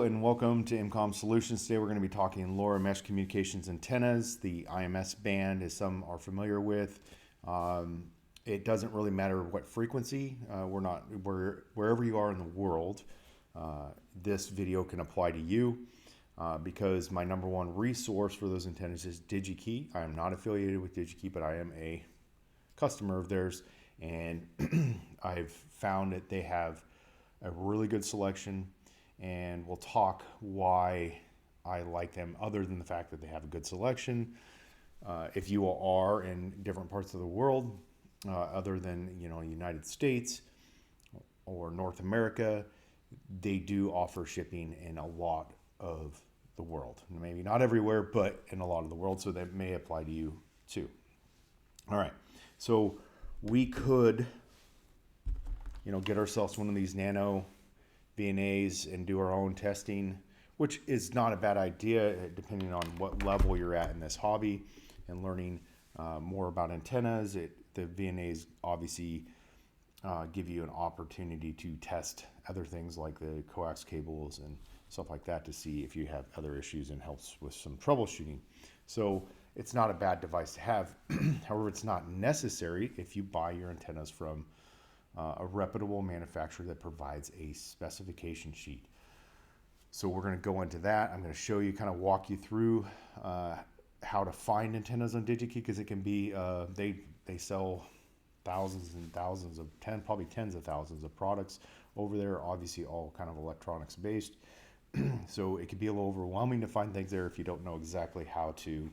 and welcome to EmComm Solutions. Today we're going to be talking LoRa mesh communications antennas, the IMS band, as some are familiar with. It doesn't really matter what frequency. Wherever you are in the world, this video can apply to you because my number one resource for those antennas is DigiKey. I am not affiliated with DigiKey, but I am a customer of theirs, and I've found that they have a really good selection, and we'll talk why I like them other than the fact that they have a good selection. If you are in different parts of the world, other than United States or North America, they do offer shipping in a lot of the world. Maybe not everywhere, but in a lot of the world, so that may apply to you too. All right, so we could get ourselves one of these nano VNAs and do our own testing, which is not a bad idea depending on what level you're at in this hobby and learning more about antennas. The VNAs obviously give you an opportunity to test other things like the coax cables and stuff like that to see if you have other issues, and helps with some troubleshooting. So it's not a bad device to have. However, it's not necessary if you buy your antennas from a reputable manufacturer that provides a specification sheet. So we're going to go into that. I'm going to show you, kind of walk you through how to find antennas on DigiKey, because it can be, they sell thousands and thousands of, probably tens of thousands of products over there, obviously all kind of electronics based. So it can be a little overwhelming to find things there if you don't know exactly how to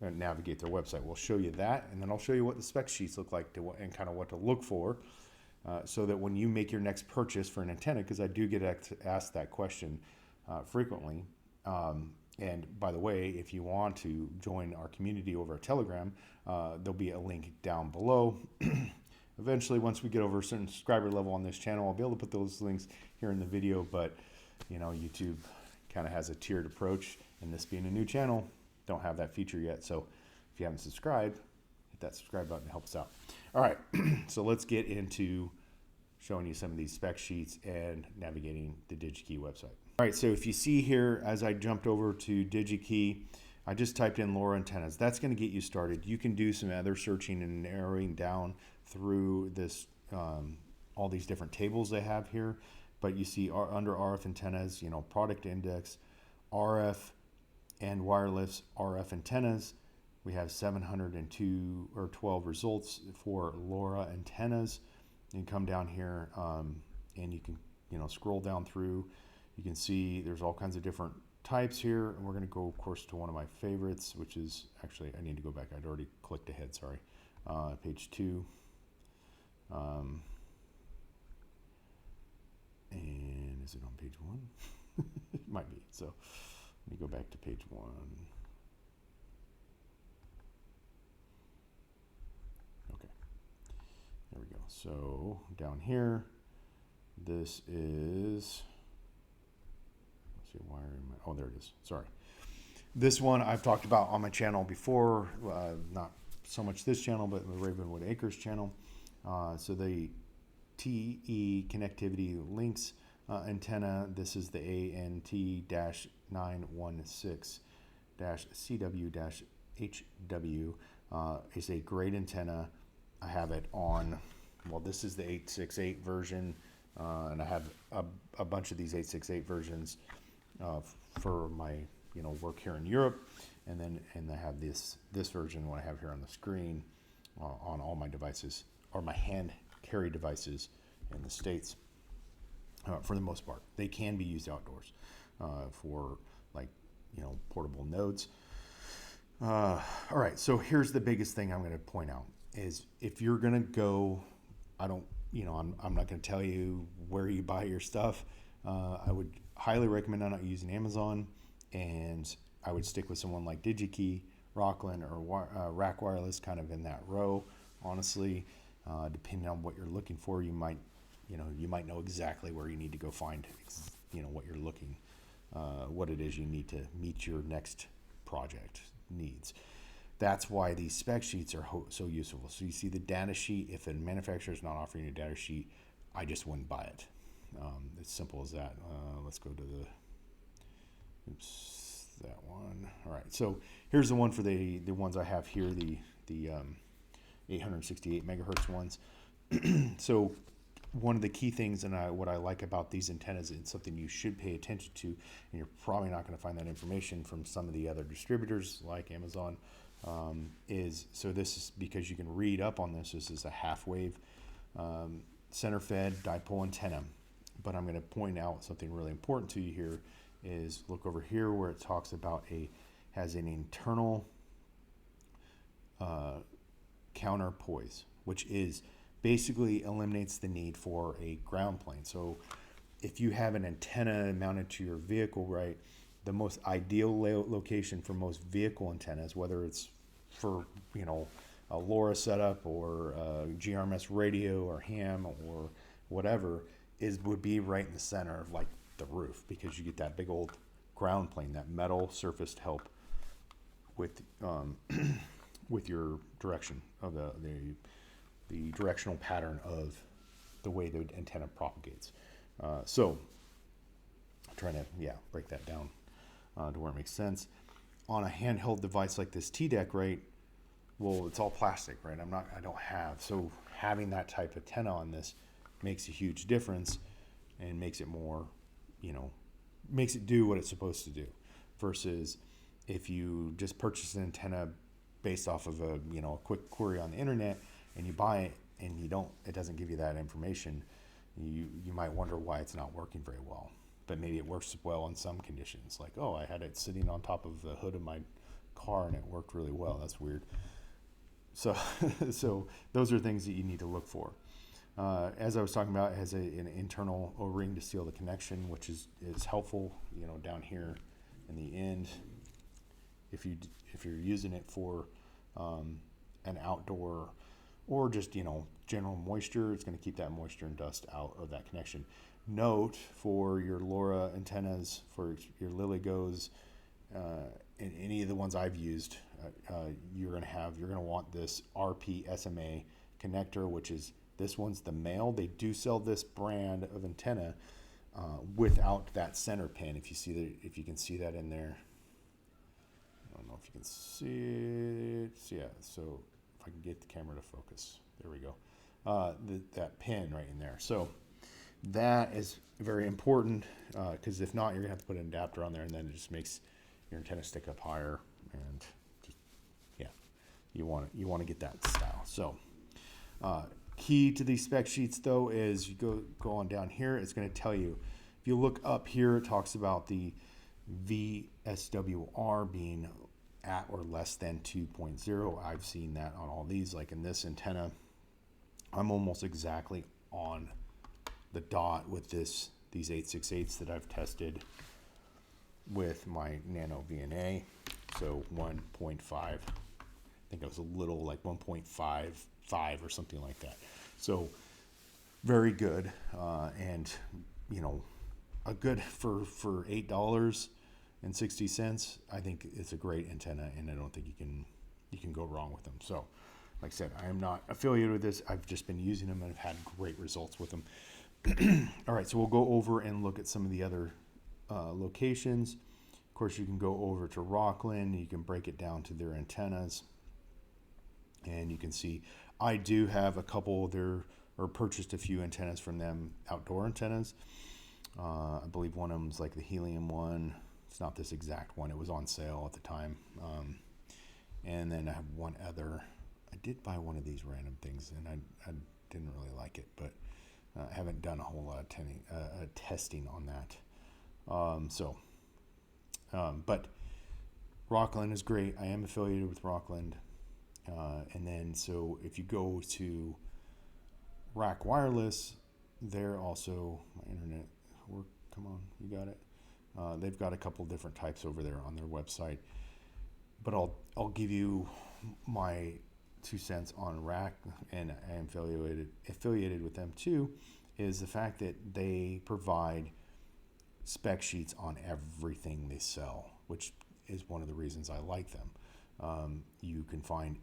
navigate their website. We'll show you that, and then I'll show you what the spec sheets look like and kind of what to look for, so that when you make your next purchase for an antenna, because I do get asked that question frequently. And by the way, if you want to join our community over at Telegram, there'll be a link down below. Eventually, once we get over a certain subscriber level on this channel, I'll be able to put those links here in the video, but YouTube kind of has a tiered approach, and this being a new channel, don't have that feature yet. So if you haven't subscribed, hit that subscribe button to help us out. All right, so let's get into showing you some of these spec sheets and navigating the DigiKey website. All right, so if you see here, as I jumped over to DigiKey, I just typed in LoRa antennas. That's going to get you started. You can do some other searching and narrowing down through this, all these different tables they have here. But you see under RF antennas, product index, RF and wireless RF antennas. We have 702 or 12 results for LoRa antennas. You can come down here and you can scroll down through. You can see there's all kinds of different types here, and we're going to go, of course, to one of my favorites, which is actually, I need to go back. I'd already clicked ahead. Sorry, page 2. And is it on page 1? It might be. So let me go back to page 1. Okay, there we go. So down here, this is, let's see, why am I, oh, there it is. Sorry. This one I've talked about on my channel before, not so much this channel, but the Ravenwood Acres channel. So the TE connectivity links antenna. This is the ANT-916-CW-HW. It's a great antenna. I have it on, well, this is the 868 version, and I have a bunch of these 868 versions for my work here in Europe, and I have this version, what I have here on the screen, on all my devices, or my hand carry devices in the States. For the most part, they can be used outdoors for portable nodes. All right, so here's the biggest thing I'm going to point out is, if you're going to go, I'm not going to tell you where you buy your stuff. I would highly recommend not using Amazon, and I would stick with someone like DigiKey, Rockland, or Rack Wireless, kind of in that row. Honestly, depending on what you're looking for, you might know exactly where you need to go find, what you're looking, what it is you need to meet your next project needs. That's why these spec sheets are so useful. So you see the data sheet. If a manufacturer is not offering a data sheet, I just wouldn't buy it. It's simple as that. Let's go to the Oops, that one. All right, so here's the one for the ones I have here, the 868 megahertz ones. So one of the key things, and what I like about these antennas, and something you should pay attention to, and you're probably not going to find that information from some of the other distributors like Amazon, is, so this is because you can read up on this. This is a half wave center fed dipole antenna. But I'm going to point out something really important to you here is look over here where it talks about has an internal counterpoise, which is basically eliminates the need for a ground plane. So if you have an antenna mounted to your vehicle, right, the most ideal location for most vehicle antennas, whether it's for, a LoRa setup or a GRMS radio or ham or whatever, would be right in the center of like the roof, because you get that big old ground plane, that metal surface to help with with your direction of the directional pattern of the way the antenna propagates. So I'm trying to break that down to where it makes sense. On a handheld device like this T-Deck, right? Well, it's all plastic, right? I don't have, so having that type of antenna on this makes a huge difference and makes it more, makes it do what it's supposed to do, versus if you just purchase an antenna based off of a quick query on the internet and you buy it and it doesn't give you that information, you might wonder why it's not working very well. But maybe it works well in some conditions, like, oh, I had it sitting on top of the hood of my car and it worked really well. That's weird. So so those are things that you need to look for. As I was talking about, it has an internal O-ring to seal the connection, which is helpful, down here in the end. If you're using it for an outdoor or just general moisture, it's going to keep that moisture and dust out of that connection. Note for your LoRa antennas, for your LilyGos, and any of the ones I've used, you're going to want this RP-SMA connector, which is, this one's the male. They do sell this brand of antenna without that center pin. If you can see that in there, I don't know if you can see it. Yeah. So if I can get the camera to focus, there we go. That pin right in there. So that is very important, because if not, you're gonna have to put an adapter on there, and then it just makes your antenna stick up higher. And you want to get that style. So key to these spec sheets though is you go on down here. It's going to tell you, if you look up here, it talks about the VSWR being at or less than 2.0. I've seen that on all these. Like in this antenna, I'm almost exactly on the dot with these 868s that I've tested with my Nano VNA. So 1.5, I think it was a little like 1.55 or something like that. So very good, and a good for $8.60. I think it's a great antenna, and I don't think you can go wrong with them. So, like I said, I am not affiliated with this. I've just been using them and have had great results with them. All right, so we'll go over and look at some of the other locations. Of course, you can go over to Rockland. You can break it down to their antennas, and you can see I do have a couple there, or purchased a few antennas from them, outdoor antennas. I believe one of them is like the helium one. It's not this exact one. It was on sale at the time. And then I have one other. I did buy one of these random things, and I didn't really like it, but I haven't done a whole lot of testing on that. But Rockland is great. I am affiliated with Rockland. And then, so if you go to Rack Wireless, they're also, my internet work, come on, you got it. They've got a couple different types over there on their website, but I'll give you my 2 cents on Rack, and I am affiliated with them too, is the fact that they provide spec sheets on everything they sell, which is one of the reasons I like them. You can find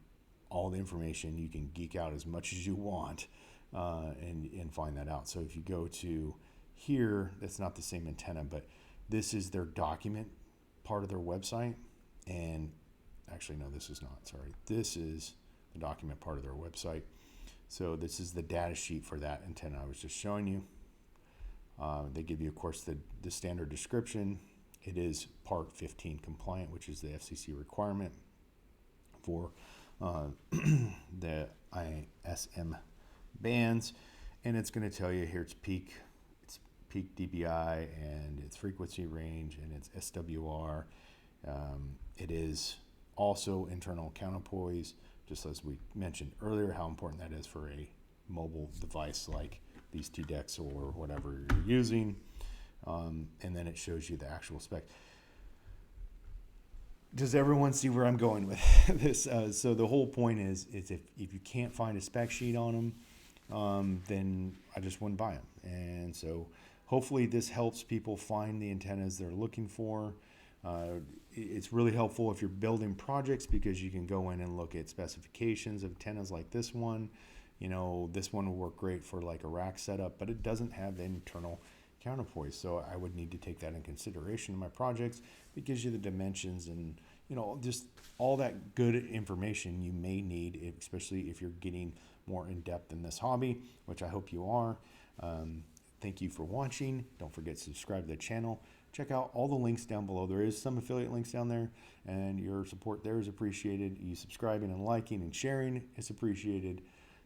all the information. You can geek out as much as you want, and find that out. So if you go to here, that's not the same antenna, but this is their document part of their website. And actually, no, this is not. Sorry. This is the document part of their website. So this is the data sheet for that antenna I was just showing you. They give you, of course, the standard description. It is Part 15 compliant, which is the FCC requirement for the ISM bands. And it's going to tell you here it's peak dBi, and its frequency range, and its SWR. It is also internal counterpoise, just as we mentioned earlier, how important that is for a mobile device like these TDECs or whatever you're using. And then it shows you the actual spec. Does everyone see where I'm going with this? So the whole point is if you can't find a spec sheet on them, then I just wouldn't buy them. And so hopefully this helps people find the antennas they're looking for. It's really helpful if you're building projects, because you can go in and look at specifications of antennas like this one. You know, this one will work great for like a rack setup, but it doesn't have internal counterpoise. So I would need to take that in consideration in my projects, because of the dimensions and, you know, just all that good information you may need, especially if you're getting more in depth in this hobby, which I hope you are. Thank you for watching. Don't forget to subscribe to the channel. Check out all the links down below. There is some affiliate links down there, and your support there is appreciated. You subscribing and liking and sharing is appreciated.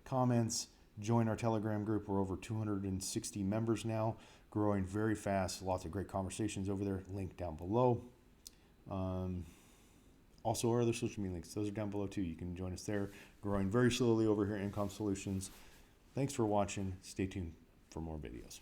Comments, join our Telegram group. We're over 260 members now, growing very fast. Lots of great conversations over there. Link down below. Also, our other social media links, those are down below too. You can join us there. Growing very slowly over here at EmComm Solutions. Thanks for watching. Stay tuned for more videos.